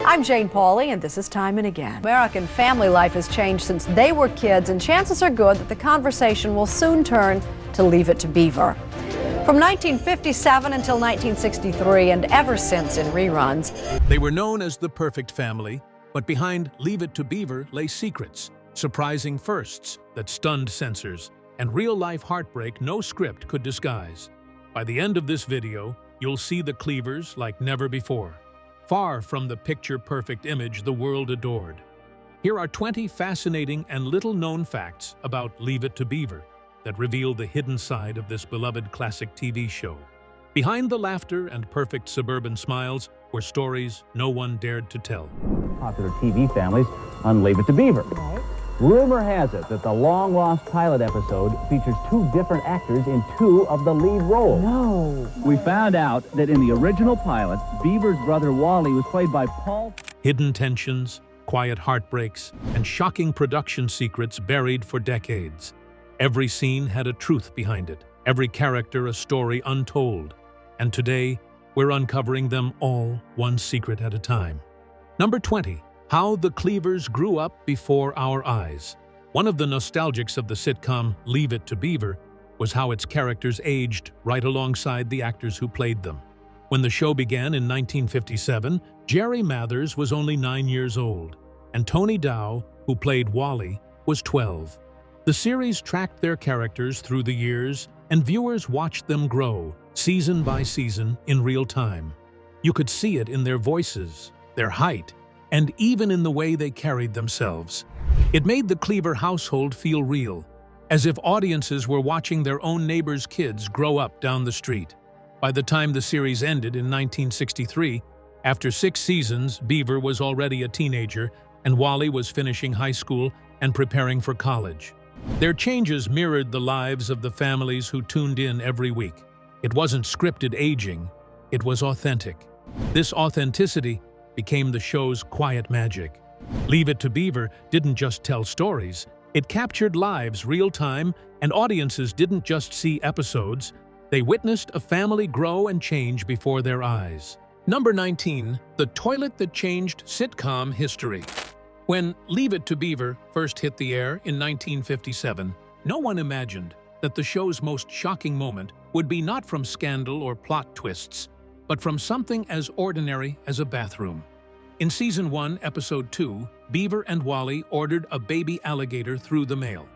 I'm Jane Pauley, and this is Time and Again. American family life has changed since they were kids, and chances are good that the conversation will soon turn to Leave It to Beaver. From 1957 until 1963, and ever since in reruns, they were known as the perfect family, but behind Leave It to Beaver lay secrets, surprising firsts that stunned censors, and real-life heartbreak no script could disguise. By the end of this video, you'll see the Cleavers like never before, far from the picture-perfect image the world adored. Here are 20 fascinating and little-known facts about Leave It to Beaver that reveal the hidden side of this beloved classic TV show. Behind the laughter and perfect suburban smiles were stories no one dared to tell. Popular TV families on Leave It to Beaver. Right. Rumor has it that the long-lost pilot episode features two different actors in two of the lead roles. No. We found out that in the original pilot, Beaver's brother Wally was played by Paul. Hidden tensions, quiet heartbreaks, and shocking production secrets buried for decades. Every scene had a truth behind it, every character a story untold. And today, we're uncovering them all, one secret at a time. Number 20. How the Cleavers grew up before our eyes. One of the nostalgics of the sitcom Leave It to Beaver was how its characters aged right alongside the actors who played them. When the show began in 1957, Jerry Mathers was only 9 years old, and Tony Dow, who played Wally, was 12. The series tracked their characters through the years, and viewers watched them grow, season by season, in real time. You could see it in their voices, their height, and even in the way they carried themselves. It made the Cleaver household feel real, as if audiences were watching their own neighbors' kids grow up down the street. By the time the series ended in 1963, after 6 seasons, Beaver was already a teenager, and Wally was finishing high school and preparing for college. Their changes mirrored the lives of the families who tuned in every week. It wasn't scripted aging, it was authentic. This authenticity became the show's quiet magic. Leave It to Beaver didn't just tell stories, it captured lives real-time, and audiences didn't just see episodes, they witnessed a family grow and change before their eyes. Number 19. The toilet that changed sitcom history. When Leave It to Beaver first hit the air in 1957, no one imagined that the show's most shocking moment would be not from scandal or plot twists, but from something as ordinary as a bathroom. In Season 1, Episode 2, Beaver and Wally ordered a baby alligator through the mail.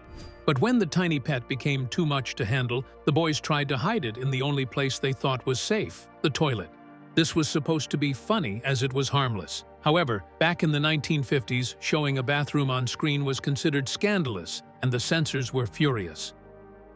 But when the tiny pet became too much to handle, the boys tried to hide it in the only place they thought was safe, the toilet. This was supposed to be funny as it was harmless. However, back in the 1950s, showing a bathroom on screen was considered scandalous, and the censors were furious.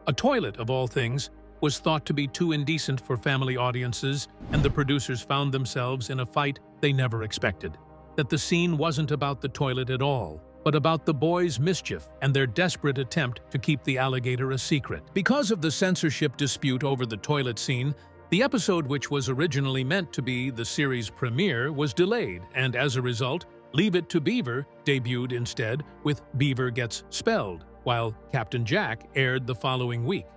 A toilet, of all things, was thought to be too indecent for family audiences, and the producers found themselves in a fight they never expected. That the scene wasn't about the toilet at all, but about the boys' mischief and their desperate attempt to keep the alligator a secret. Because of the censorship dispute over the toilet scene, the episode, which was originally meant to be the series premiere, was delayed, and as a result, Leave It to Beaver debuted instead with Beaver Gets Spelled, while Captain Jack aired the following week.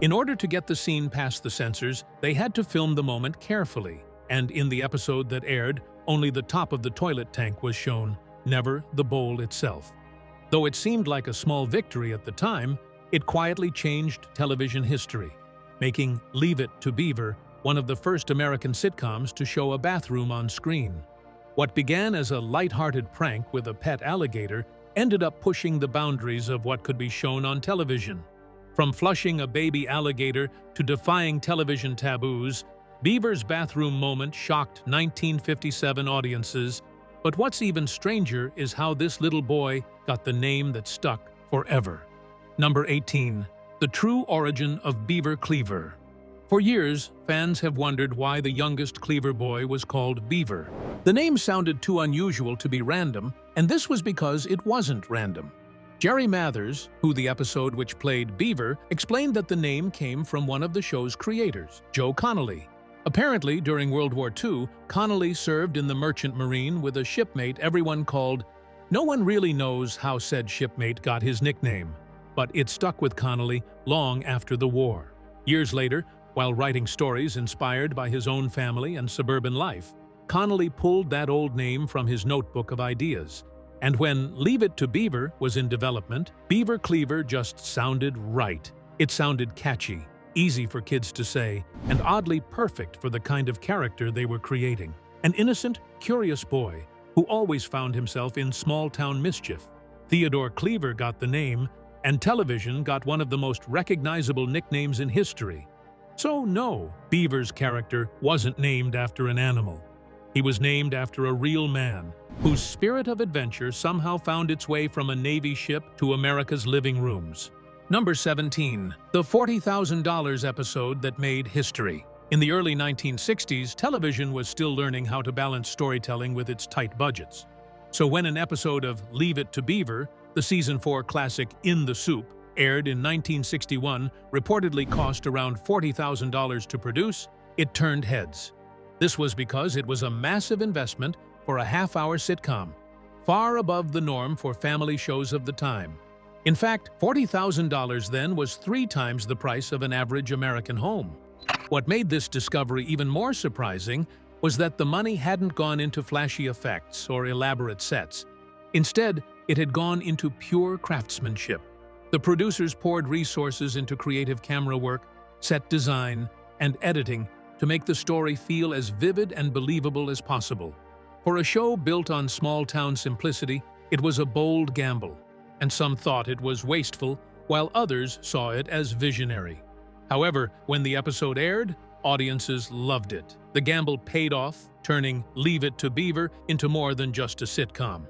In order to get the scene past the censors, they had to film the moment carefully, and in the episode that aired, only the top of the toilet tank was shown, never the bowl itself. Though it seemed like a small victory at the time, it quietly changed television history, making Leave It to Beaver one of the first American sitcoms to show a bathroom on screen. What began as a light-hearted prank with a pet alligator ended up pushing the boundaries of what could be shown on television. From flushing a baby alligator to defying television taboos, Beaver's bathroom moment shocked 1957 audiences, but what's even stranger is how this little boy got the name that stuck forever. Number 18. The true origin of Beaver Cleaver. For years, fans have wondered why the youngest Cleaver boy was called Beaver. The name sounded too unusual to be random, and this was because it wasn't random. Jerry Mathers, who the episode which played Beaver, explained that the name came from one of the show's creators, Joe Connolly. Apparently, during World War II, Connolly served in the Merchant Marine with a shipmate everyone called. No one really knows how said shipmate got his nickname, but it stuck with Connolly long after the war. Years later, while writing stories inspired by his own family and suburban life, Connolly pulled that old name from his notebook of ideas. And when Leave It to Beaver was in development, Beaver Cleaver just sounded right. It sounded catchy, easy for kids to say, and oddly perfect for the kind of character they were creating. An innocent, curious boy who always found himself in small-town mischief. Theodore Cleaver got the name, and television got one of the most recognizable nicknames in history. So no, Beaver's character wasn't named after an animal. He was named after a real man, whose spirit of adventure somehow found its way from a Navy ship to America's living rooms. Number 17. The $40,000 episode that made history. In the early 1960s, television was still learning how to balance storytelling with its tight budgets. So when an episode of Leave It to Beaver, the Season 4 classic In the Soup, aired in 1961, reportedly cost around $40,000 to produce, it turned heads. This was because it was a massive investment for a half-hour sitcom, far above the norm for family shows of the time. In fact, $40,000 then was 3 times the price of an average American home. What made this discovery even more surprising was that the money hadn't gone into flashy effects or elaborate sets. Instead, it had gone into pure craftsmanship. The producers poured resources into creative camera work, set design, and editing to make the story feel as vivid and believable as possible. For a show built on small-town simplicity, it was a bold gamble, and some thought it was wasteful, while others saw it as visionary. However, when the episode aired, audiences loved it. The gamble paid off, turning Leave It to Beaver into more than just a sitcom.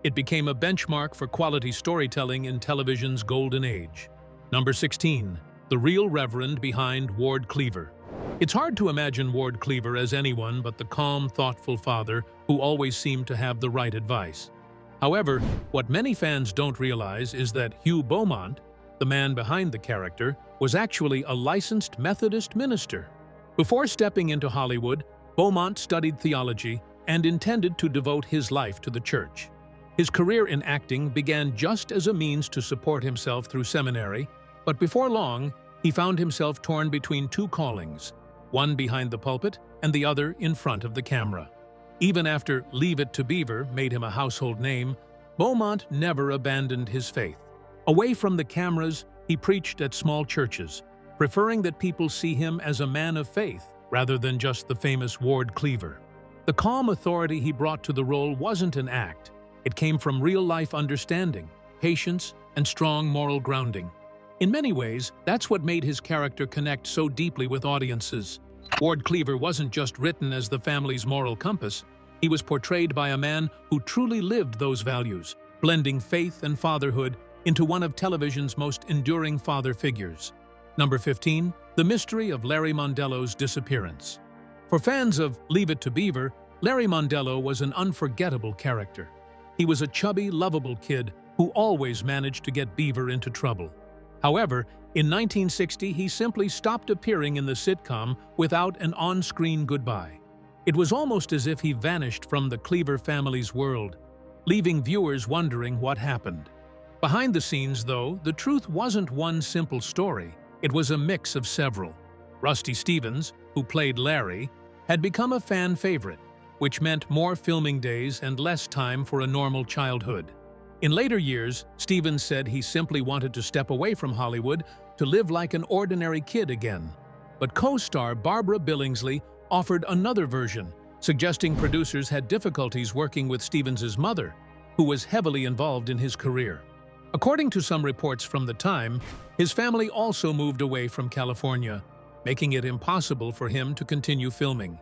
It became a benchmark for quality storytelling in television's golden age. Number 16. The real reverend behind Ward Cleaver. It's hard to imagine Ward Cleaver as anyone but the calm, thoughtful father who always seemed to have the right advice. However, what many fans don't realize is that Hugh Beaumont, the man behind the character, was actually a licensed Methodist minister. Before stepping into Hollywood, Beaumont studied theology and intended to devote his life to the church. His career in acting began just as a means to support himself through seminary, but before long, he found himself torn between 2 callings, one behind the pulpit and the other in front of the camera. Even after Leave It to Beaver made him a household name, Beaumont never abandoned his faith. Away from the cameras, he preached at small churches, preferring that people see him as a man of faith rather than just the famous Ward Cleaver. The calm authority he brought to the role wasn't an act. It came from real-life understanding, patience, and strong moral grounding. In many ways, that's what made his character connect so deeply with audiences. Ward Cleaver wasn't just written as the family's moral compass. He was portrayed by a man who truly lived those values, blending faith and fatherhood into one of television's most enduring father figures. Number 15. The mystery of Larry Mondello's disappearance. For fans of Leave It to Beaver, Larry Mondello was an unforgettable character. He was a chubby, lovable kid who always managed to get Beaver into trouble. However, in 1960, he simply stopped appearing in the sitcom without an on-screen goodbye. It was almost as if he vanished from the Cleaver family's world, leaving viewers wondering what happened. Behind the scenes, though, the truth wasn't one simple story. It was a mix of several. Rusty Stevens, who played Larry, had become a fan favorite, which meant more filming days and less time for a normal childhood. In later years, Stevens said he simply wanted to step away from Hollywood to live like an ordinary kid again. But co-star Barbara Billingsley offered another version, suggesting producers had difficulties working with Stevens' mother, who was heavily involved in his career. According to some reports from the time, his family also moved away from California, making it impossible for him to continue filming.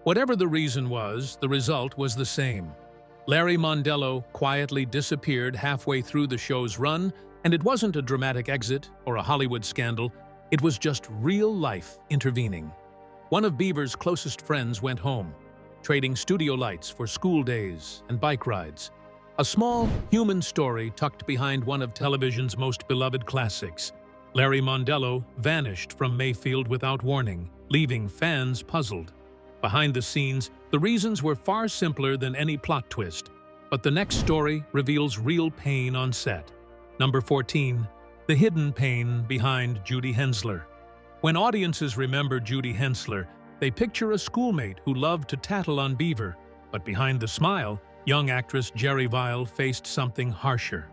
Whatever the reason was, the result was the same. Larry Mondello quietly disappeared halfway through the show's run, and it wasn't a dramatic exit or a Hollywood scandal, it was just real life intervening. One of Beaver's closest friends went home, trading studio lights for school days and bike rides. A small, human story tucked behind one of television's most beloved classics. Larry Mondello vanished from Mayfield without warning, leaving fans puzzled. Behind the scenes, the reasons were far simpler than any plot twist, but the next story reveals real pain on set. Number 14. The hidden pain behind Judy Hensler. When audiences remember Judy Hensler, They picture a schoolmate who loved to tattle on Beaver, but behind the smile, young actress Jerry Vile faced something harsher.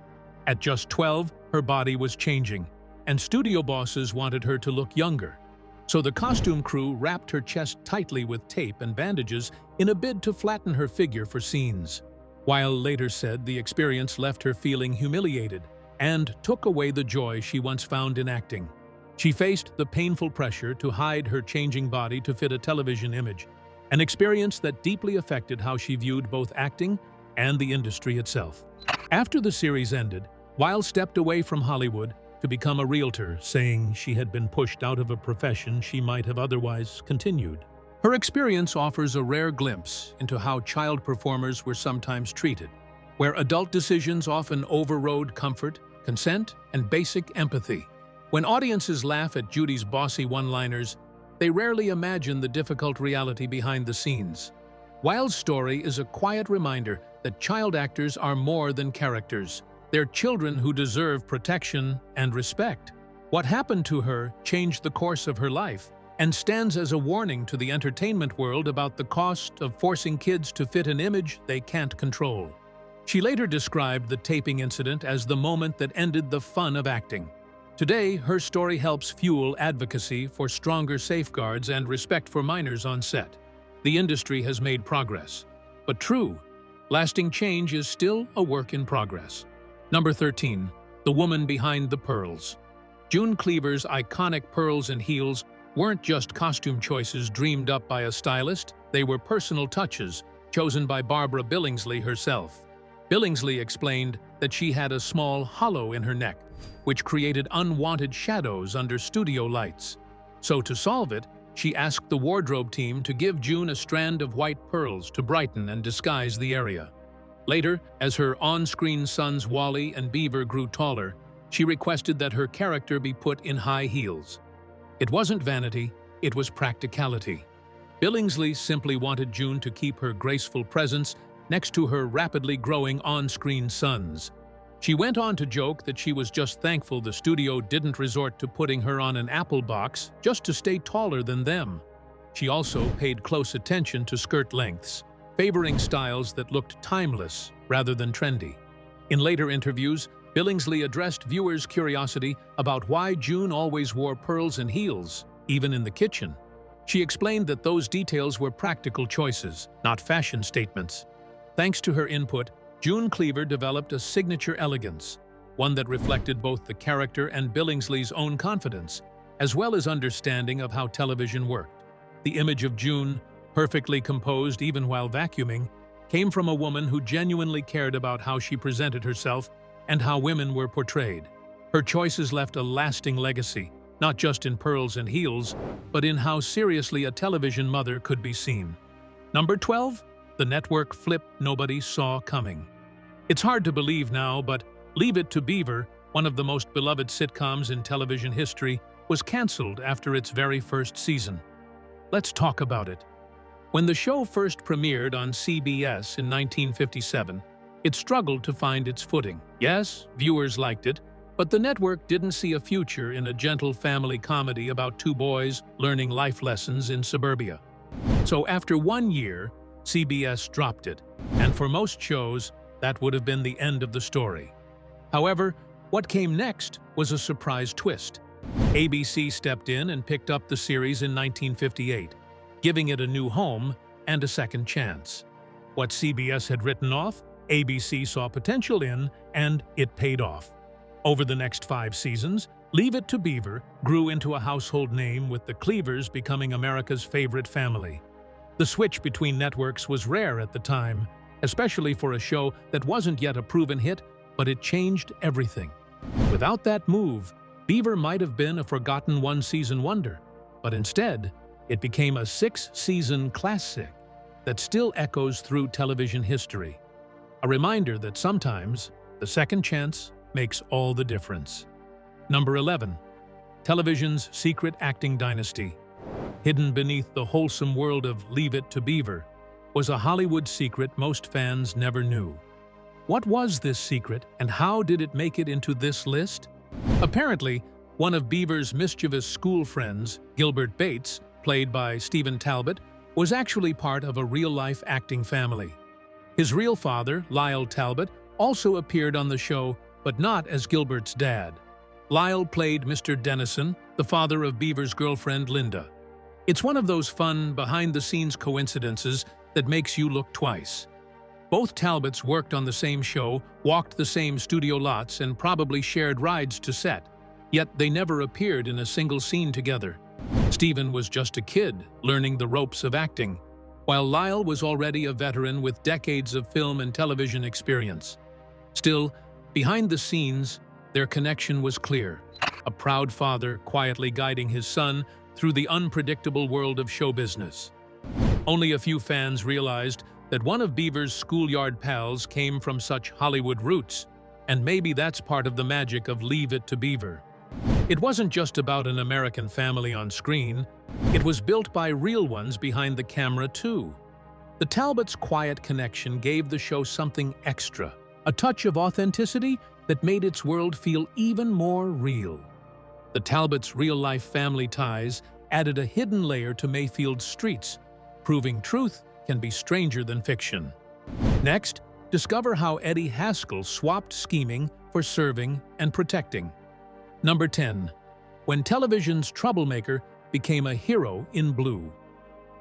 At just 12, her body was changing, and studio bosses wanted her to look younger. So the costume crew wrapped her chest tightly with tape and bandages in a bid to flatten her figure for scenes. Weil later said the experience left her feeling humiliated and took away the joy she once found in acting. She faced the painful pressure to hide her changing body to fit a television image, an experience that deeply affected how she viewed both acting and the industry itself. After the series ended, Weil stepped away from Hollywood to become a realtor, saying she had been pushed out of a profession she might have otherwise continued. Her experience offers a rare glimpse into how child performers were sometimes treated, where adult decisions often overrode comfort, consent, and basic empathy. When audiences laugh at Judy's bossy one-liners, they rarely imagine the difficult reality behind the scenes. Weil's story is a quiet reminder that child actors are more than characters. They're children who deserve protection and respect. What happened to her changed the course of her life and stands as a warning to the entertainment world about the cost of forcing kids to fit an image they can't control. She later described the taping incident as the moment that ended the fun of acting. Today, her story helps fuel advocacy for stronger safeguards and respect for minors on set. The industry has made progress, but true, lasting change is still a work in progress. Number 13. The woman behind the pearls. June Cleavers' iconic pearls and heels weren't just costume choices dreamed up by a stylist, they were personal touches chosen by Barbara Billingsley herself. Billingsley explained that she had a small hollow in her neck, which created unwanted shadows under studio lights. So to solve it, she asked the wardrobe team to give June a strand of white pearls to brighten and disguise the area. Later, as her on-screen sons Wally and Beaver grew taller, she requested that her character be put in high heels. It wasn't vanity, it was practicality. Billingsley simply wanted June to keep her graceful presence next to her rapidly growing on-screen sons. She went on to joke that she was just thankful the studio didn't resort to putting her on an apple box just to stay taller than them. She also paid close attention to skirt lengths, favoring styles that looked timeless rather than trendy. In later interviews, Billingsley addressed viewers' curiosity about why June always wore pearls and heels, even in the kitchen. She explained that those details were practical choices, not fashion statements. Thanks to her input, June Cleaver developed a signature elegance, one that reflected both the character and Billingsley's own confidence, as well as understanding of how television worked. The image of June, perfectly composed even while vacuuming, came from a woman who genuinely cared about how she presented herself and how women were portrayed. Her choices left a lasting legacy, not just in pearls and heels, but in how seriously a television mother could be seen. Number 12. The network flip nobody saw coming. It's hard to believe now, but Leave It to Beaver, one of the most beloved sitcoms in television history, was canceled after its very first season. Let's talk about it. When the show first premiered on CBS in 1957, it struggled to find its footing. Yes, viewers liked it, but the network didn't see a future in a gentle family comedy about two boys learning life lessons in suburbia. So after 1 year, CBS dropped it, and for most shows, that would have been the end of the story. However, what came next was a surprise twist. ABC stepped in and picked up the series in 1958, giving it a new home and a second chance. What CBS had written off, ABC saw potential in, and it paid off. Over the next 5 seasons, Leave It to Beaver grew into a household name, with the Cleavers becoming America's favorite family. The switch between networks was rare at the time, especially for a show that wasn't yet a proven hit, but it changed everything. Without that move, Beaver might have been a forgotten one-season wonder, but instead, it became a 6-season classic that still echoes through television history. A reminder that sometimes the second chance makes all the difference. Number 11. Television's secret acting dynasty. Hidden beneath the wholesome world of Leave It to Beaver was a Hollywood secret most fans never knew. What was this secret, and how did it make it into this list? Apparently, one of Beaver's mischievous school friends, Gilbert Bates, played by Stephen Talbot, was actually part of a real-life acting family. His real father, Lyle Talbot, also appeared on the show, but not as Gilbert's dad. Lyle played Mr. Dennison, the father of Beaver's girlfriend, Linda. It's one of those fun, behind-the-scenes coincidences that makes you look twice. Both Talbots worked on the same show, walked the same studio lots, and probably shared rides to set, yet they never appeared in a single scene together. Stephen was just a kid, learning the ropes of acting, while Lyle was already a veteran with decades of film and television experience. Still, behind the scenes, their connection was clear. A proud father quietly guiding his son through the unpredictable world of show business. Only a few fans realized that one of Beaver's schoolyard pals came from such Hollywood roots, and maybe that's part of the magic of Leave It to Beaver. It wasn't just about an American family on screen, it was built by real ones behind the camera too. The Talbots' quiet connection gave the show something extra, a touch of authenticity that made its world feel even more real. The Talbots' real-life family ties added a hidden layer to Mayfield's streets, proving truth can be stranger than fiction. Next, discover how Eddie Haskell swapped scheming for serving and protecting. Number 10. When television's troublemaker became a hero in blue.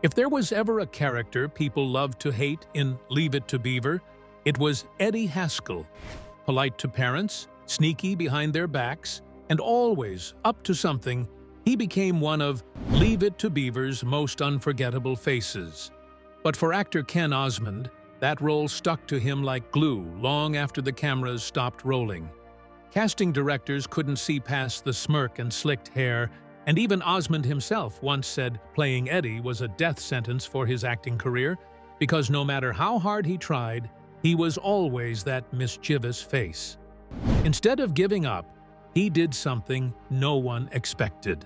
If there was ever a character people loved to hate in Leave It to Beaver, it was Eddie Haskell. Polite to parents, sneaky behind their backs, and always up to something, he became one of Leave It to Beaver's most unforgettable faces. But for actor Ken Osmond, that role stuck to him like glue long after the cameras stopped rolling. Casting directors couldn't see past the smirk and slicked hair, and even Osmond himself once said playing Eddie was a death sentence for his acting career, because no matter how hard he tried, he was always that mischievous face. Instead of giving up, he did something no one expected.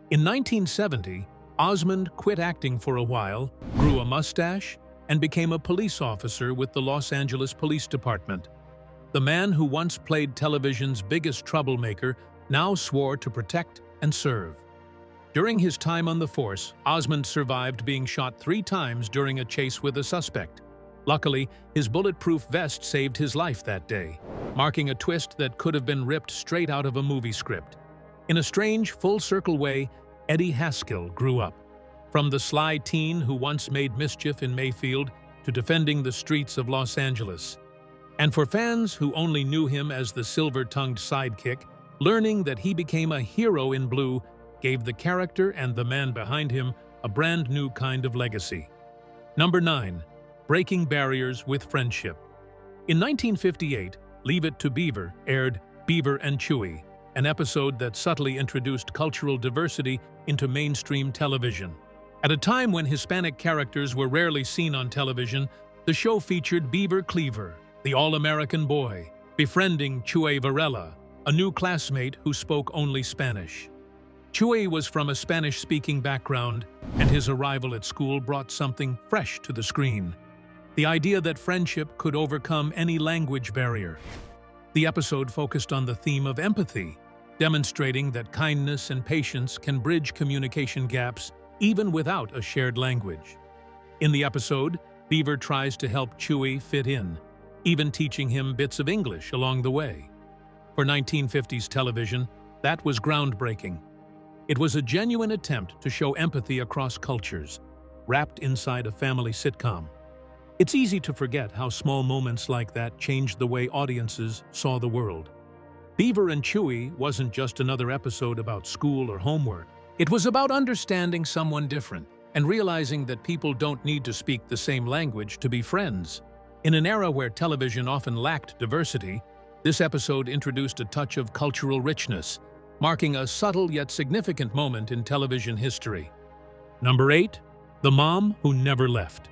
In 1970, Osmond quit acting for a while, grew a mustache, and became a police officer with the Los Angeles Police Department. The man who once played television's biggest troublemaker now swore to protect and serve. During his time on the force, Osmond survived being shot 3 times during a chase with a suspect. Luckily, his bulletproof vest saved his life that day, marking a twist that could have been ripped straight out of a movie script. In a strange, full-circle way, Eddie Haskell grew up. From the sly teen who once made mischief in Mayfield to defending the streets of Los Angeles. And for fans who only knew him as the silver-tongued sidekick, learning that he became a hero in blue gave the character and the man behind him a brand new kind of legacy. Number 9. Breaking Barriers with Friendship. In 1958, Leave It to Beaver aired Beaver and Chewie, an episode that subtly introduced cultural diversity into mainstream television. At a time when Hispanic characters were rarely seen on television, the show featured Beaver Cleaver, the all-American boy, befriending Chewie Varela, a new classmate who spoke only Spanish. Chewie was from a Spanish-speaking background, and his arrival at school brought something fresh to the screen. The idea that friendship could overcome any language barrier. The episode focused on the theme of empathy, demonstrating that kindness and patience can bridge communication gaps even without a shared language. In the episode, Beaver tries to help Chewie fit in, even teaching him bits of English along the way. For 1950s television, that was groundbreaking. It was a genuine attempt to show empathy across cultures, wrapped inside a family sitcom. It's easy to forget how small moments like that changed the way audiences saw the world. Beaver and Chewie wasn't just another episode about school or homework. It was about understanding someone different and realizing that people don't need to speak the same language to be friends. In an era where television often lacked diversity, this episode introduced a touch of cultural richness, marking a subtle yet significant moment in television history. Number 8. The Mom Who Never Left.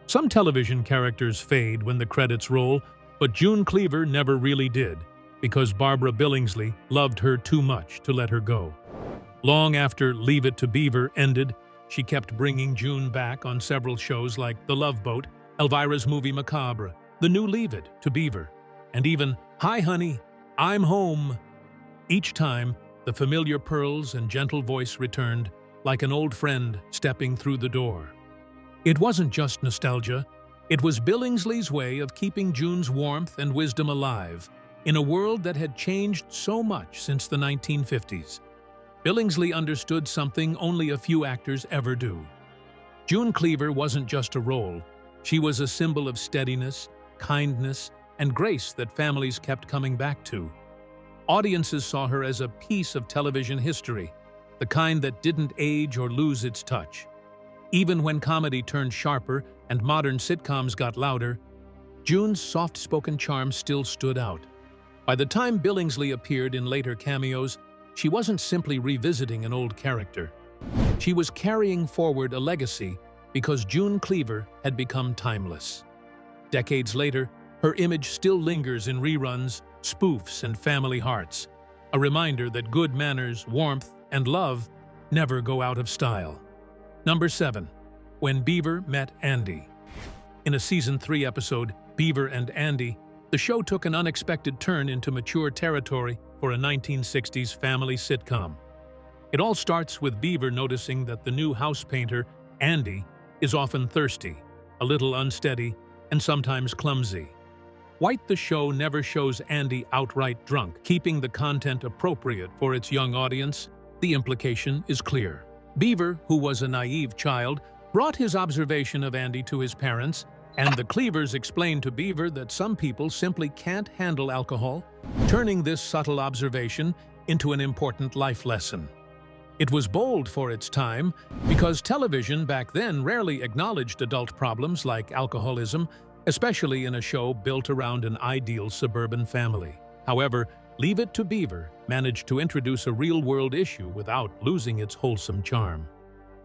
Some television characters fade when the credits roll, but June Cleaver never really did, because Barbara Billingsley loved her too much to let her go. Long after Leave It to Beaver ended, she kept bringing June back on several shows like The Love Boat, Elvira's Movie Macabre, the new Leave It to Beaver, and even Hi Honey, I'm Home. Each time, the familiar pearls and gentle voice returned, like an old friend stepping through the door. It wasn't just nostalgia, it was Billingsley's way of keeping June's warmth and wisdom alive in a world that had changed so much since the 1950s. Billingsley understood something only a few actors ever do. June Cleaver wasn't just a role, she was a symbol of steadiness, kindness, and grace that families kept coming back to. Audiences saw her as a piece of television history, the kind that didn't age or lose its touch. Even when comedy turned sharper and modern sitcoms got louder, June's soft-spoken charm still stood out. By the time Billingsley appeared in later cameos, she wasn't simply revisiting an old character. She was carrying forward a legacy because June Cleaver had become timeless. Decades later, her image still lingers in reruns, spoofs, and family hearts, a reminder that good manners, warmth, and love never go out of style. Number 7. When Beaver Met Andy. In a Season 3 episode, Beaver and Andy, the show took an unexpected turn into mature territory for a 1960s family sitcom. It all starts with Beaver noticing that the new house painter, Andy, is often thirsty, a little unsteady, and sometimes clumsy. White the show never shows Andy outright drunk, keeping the content appropriate for its young audience. The implication is clear. Beaver, who was a naive child, brought his observation of Andy to his parents, and the Cleavers explained to Beaver that some people simply can't handle alcohol, turning this subtle observation into an important life lesson. It was bold for its time because television back then rarely acknowledged adult problems like alcoholism, especially in a show built around an ideal suburban family. However, Leave It to Beaver managed to introduce a real-world issue without losing its wholesome charm.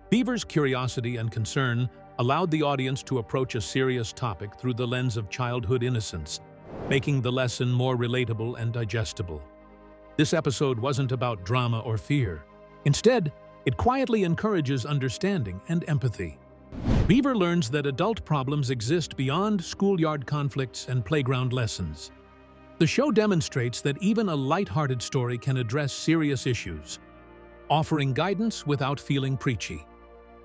Beaver's curiosity and concern allowed the audience to approach a serious topic through the lens of childhood innocence, making the lesson more relatable and digestible. This episode wasn't about drama or fear. Instead, it quietly encourages understanding and empathy. Beaver learns that adult problems exist beyond schoolyard conflicts and playground lessons. The show demonstrates that even a lighthearted story can address serious issues, offering guidance without feeling preachy.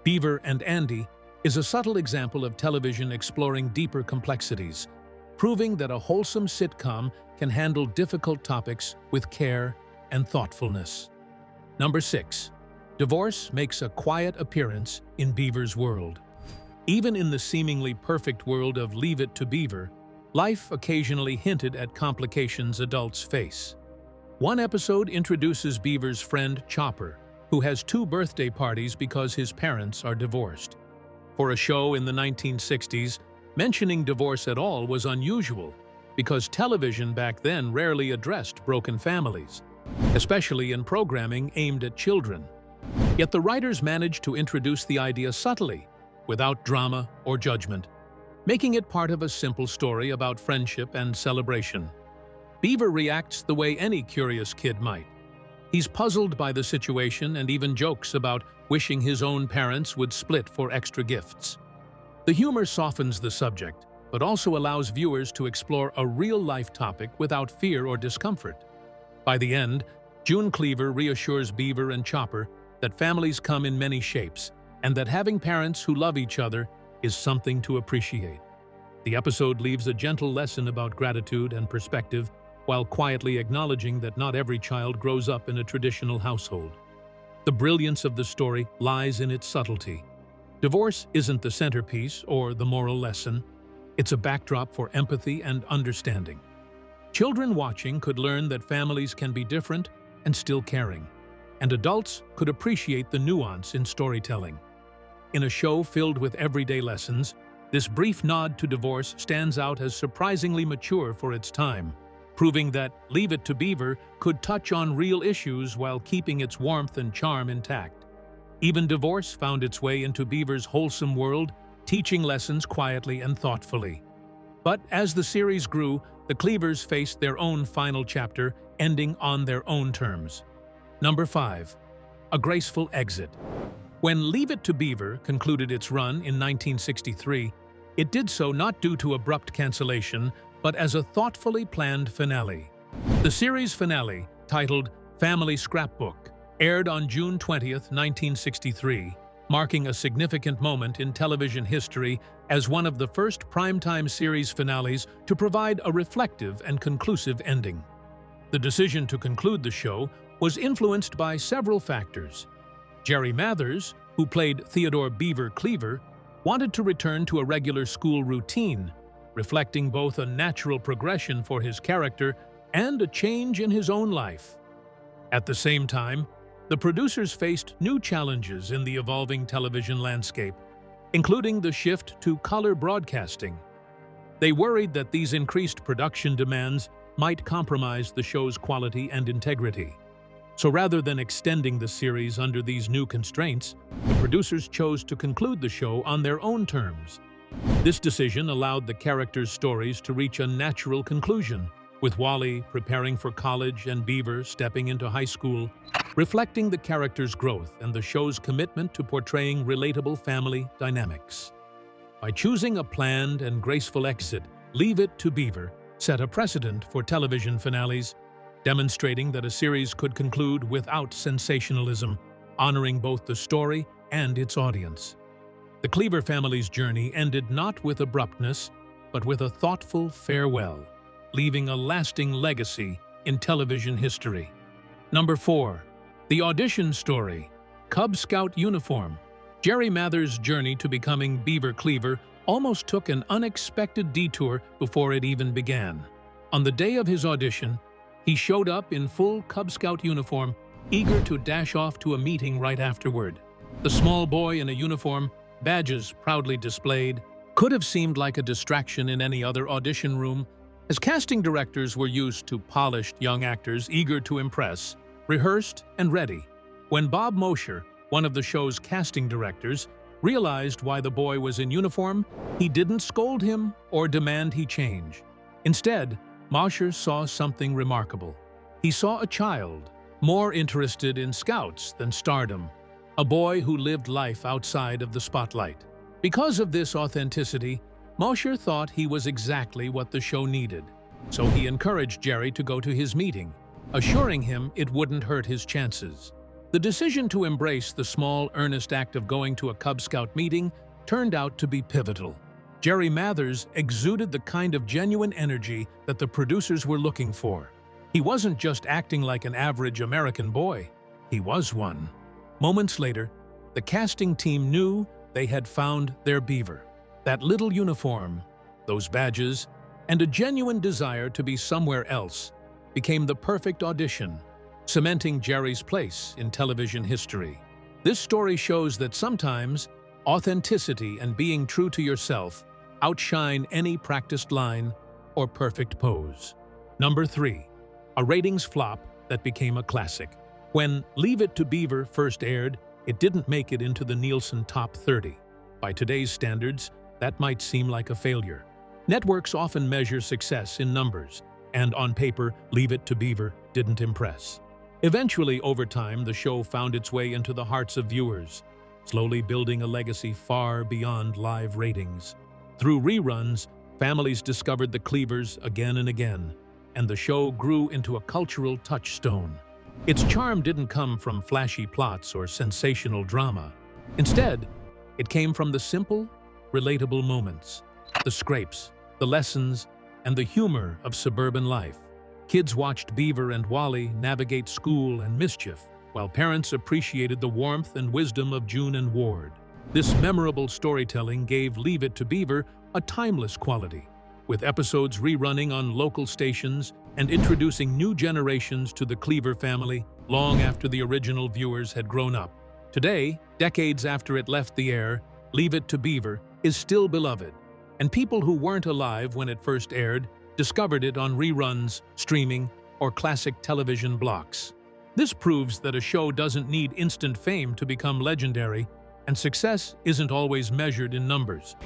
Beaver and Andy is a subtle example of television exploring deeper complexities, proving that a wholesome sitcom can handle difficult topics with care and thoughtfulness. Number 6. Divorce makes a quiet appearance in Beaver's world. Even in the seemingly perfect world of Leave It to Beaver, life occasionally hinted at complications adults face. One episode introduces Beaver's friend Chopper, who has 2 birthday parties because his parents are divorced. For a show in the 1960s, mentioning divorce at all was unusual because television back then rarely addressed broken families, especially in programming aimed at children. Yet the writers managed to introduce the idea subtly, without drama or judgment, making it part of a simple story about friendship and celebration. Beaver reacts the way any curious kid might. He's puzzled by the situation and even jokes about wishing his own parents would split for extra gifts. The humor softens the subject, but also allows viewers to explore a real-life topic without fear or discomfort. By the end, June Cleaver reassures Beaver and Chopper that families come in many shapes and that having parents who love each other is something to appreciate. The episode leaves a gentle lesson about gratitude and perspective, while quietly acknowledging that not every child grows up in a traditional household. The brilliance of the story lies in its subtlety. Divorce isn't the centerpiece or the moral lesson. It's a backdrop for empathy and understanding. Children watching could learn that families can be different and still caring, and adults could appreciate the nuance in storytelling. In a show filled with everyday lessons, this brief nod to divorce stands out as surprisingly mature for its time, proving that Leave It to Beaver could touch on real issues while keeping its warmth and charm intact. Even divorce found its way into Beaver's wholesome world, teaching lessons quietly and thoughtfully. But as the series grew, the Cleavers faced their own final chapter, ending on their own terms. Number 5. A graceful exit. When Leave It to Beaver concluded its run in 1963, it did so not due to abrupt cancellation, but as a thoughtfully planned finale. The series finale, titled Family Scrapbook, aired on June 20th, 1963, marking a significant moment in television history as one of the first primetime series finales to provide a reflective and conclusive ending. The decision to conclude the show was influenced by several factors. Jerry Mathers, who played Theodore Beaver Cleaver, wanted to return to a regular school routine, reflecting both a natural progression for his character and a change in his own life. At the same time, the producers faced new challenges in the evolving television landscape, including the shift to color broadcasting. They worried that these increased production demands might compromise the show's quality and integrity. So rather than extending the series under these new constraints, the producers chose to conclude the show on their own terms. This decision allowed the characters' stories to reach a natural conclusion, with Wally preparing for college and Beaver stepping into high school, reflecting the characters' growth and the show's commitment to portraying relatable family dynamics. By choosing a planned and graceful exit, Leave It to Beaver set a precedent for television finales, demonstrating that a series could conclude without sensationalism, honoring both the story and its audience. The Cleaver family's journey ended not with abruptness, but with a thoughtful farewell, leaving a lasting legacy in television history. Number 4. The Audition Story. Cub Scout Uniform. Jerry Mathers' journey to becoming Beaver Cleaver almost took an unexpected detour before it even began. On the day of his audition, he showed up in full Cub Scout uniform, eager to dash off to a meeting right afterward. The small boy in a uniform, badges proudly displayed, could have seemed like a distraction in any other audition room, as casting directors were used to polished young actors eager to impress, rehearsed and ready. When Bob Mosher, one of the show's casting directors, realized why the boy was in uniform, he didn't scold him or demand he change. Instead, Mosher saw something remarkable. He saw a child, more interested in scouts than stardom, a boy who lived life outside of the spotlight. Because of this authenticity, Mosher thought he was exactly what the show needed, so he encouraged Jerry to go to his meeting, assuring him it wouldn't hurt his chances. The decision to embrace the small, earnest act of going to a Cub Scout meeting turned out to be pivotal. Jerry Mathers exuded the kind of genuine energy that the producers were looking for. He wasn't just acting like an average American boy, he was one. Moments later, the casting team knew they had found their Beaver. That little uniform, those badges, and a genuine desire to be somewhere else became the perfect audition, cementing Jerry's place in television history. This story shows that sometimes authenticity and being true to yourself outshine any practiced line or perfect pose. Number 3. A ratings flop that became a classic. When Leave It to Beaver first aired, it didn't make it into the Nielsen Top 30. By today's standards, that might seem like a failure. Networks often measure success in numbers, and on paper, Leave It to Beaver didn't impress. Eventually, over time, the show found its way into the hearts of viewers, slowly building a legacy far beyond live ratings. Through reruns, families discovered the Cleavers again and again, and the show grew into a cultural touchstone. Its charm didn't come from flashy plots or sensational drama. Instead, it came from the simple, relatable moments, the scrapes, the lessons, and the humor of suburban life. Kids watched Beaver and Wally navigate school and mischief, while parents appreciated the warmth and wisdom of June and Ward. This memorable storytelling gave Leave It to Beaver a timeless quality, with episodes rerunning on local stations and introducing new generations to the Cleaver family long after the original viewers had grown up. Today, decades after it left the air, Leave It to Beaver is still beloved, and people who weren't alive when it first aired discovered it on reruns, streaming, or classic television blocks. This proves that a show doesn't need instant fame to become legendary, and success isn't always measured in numbers.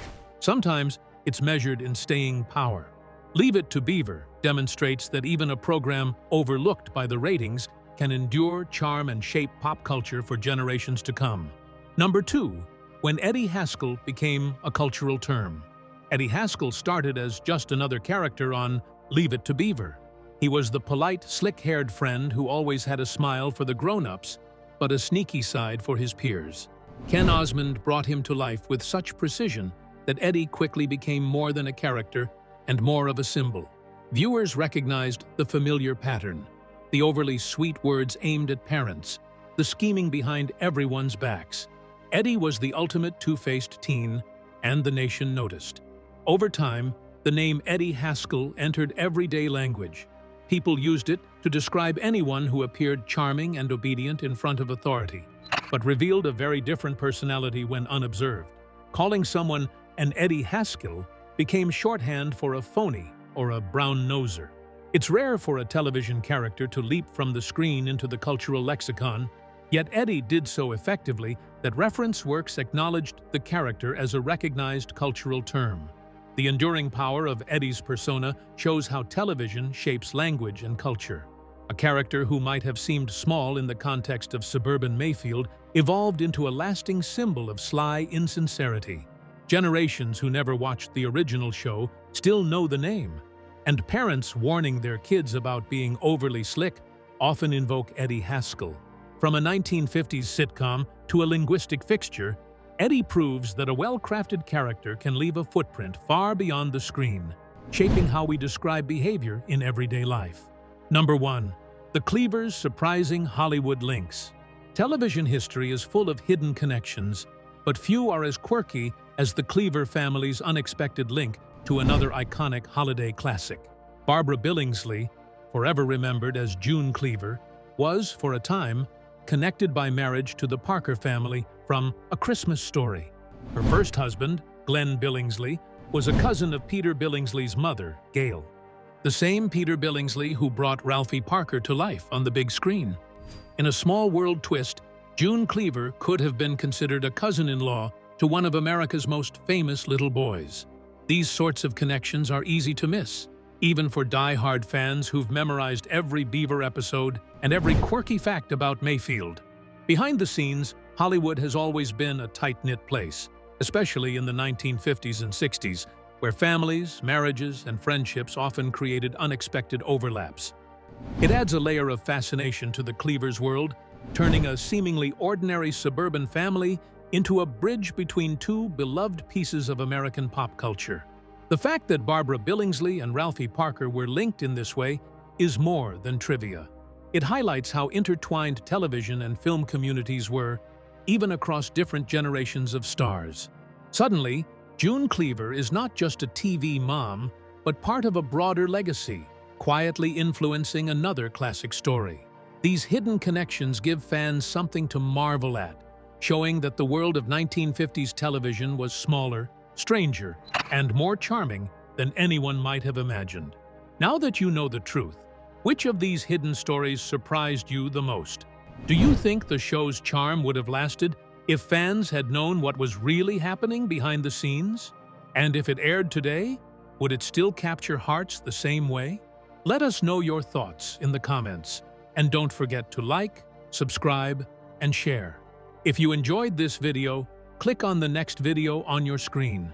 Sometimes it's measured in staying power. Leave It to Beaver demonstrates that even a program overlooked by the ratings can endure, charm, and shape pop culture for generations to come. Number 2. When Eddie Haskell became a cultural term. Eddie Haskell started as just another character on Leave It to Beaver. He was the polite, slick-haired friend who always had a smile for the grown-ups, but a sneaky side for his peers. Ken Osmond brought him to life with such precision that Eddie quickly became more than a character and more of a symbol. Viewers recognized the familiar pattern, the overly sweet words aimed at parents, the scheming behind everyone's backs. Eddie was the ultimate two-faced teen, and the nation noticed. Over time, the name Eddie Haskell entered everyday language. People used it to describe anyone who appeared charming and obedient in front of authority, but revealed a very different personality when unobserved. Calling someone an Eddie Haskell became shorthand for a phony or a brown-noser. It's rare for a television character to leap from the screen into the cultural lexicon, yet Eddie did so effectively that reference works acknowledged the character as a recognized cultural term. The enduring power of Eddie's persona shows how television shapes language and culture. A character who might have seemed small in the context of suburban Mayfield evolved into a lasting symbol of sly insincerity. Generations who never watched the original show still know the name, and parents warning their kids about being overly slick often invoke Eddie Haskell. From a 1950s sitcom to a linguistic fixture, Eddie proves that a well-crafted character can leave a footprint far beyond the screen, shaping how we describe behavior in everyday life. Number 1. The Cleavers' surprising Hollywood links. Television history is full of hidden connections, but few are as quirky as the Cleaver family's unexpected link to another iconic holiday classic. Barbara Billingsley, forever remembered as June Cleaver, was, for a time, connected by marriage to the Parker family from A Christmas Story. Her first husband, Glenn Billingsley, was a cousin of Peter Billingsley's mother, Gail. The same Peter Billingsley who brought Ralphie Parker to life on the big screen. In a small world twist, June Cleaver could have been considered a cousin-in-law to one of America's most famous little boys. These sorts of connections are easy to miss, even for die-hard fans who've memorized every Beaver episode and every quirky fact about Mayfield. Behind the scenes, Hollywood has always been a tight-knit place, especially in the 1950s and 60s, where families, marriages, and friendships often created unexpected overlaps. It adds a layer of fascination to the Cleavers' world, turning a seemingly ordinary suburban family into a bridge between two beloved pieces of American pop culture. The fact that Barbara Billingsley and Ralphie Parker were linked in this way is more than trivia. It highlights how intertwined television and film communities were, even across different generations of stars. Suddenly, June Cleaver is not just a TV mom, but part of a broader legacy, quietly influencing another classic story. These hidden connections give fans something to marvel at, showing that the world of 1950s television was smaller, stranger, and more charming than anyone might have imagined. Now that you know the truth, which of these hidden stories surprised you the most? Do you think the show's charm would have lasted if fans had known what was really happening behind the scenes? And if it aired today, would it still capture hearts the same way? Let us know your thoughts in the comments, and don't forget to like, subscribe, and share. If you enjoyed this video, click on the next video on your screen.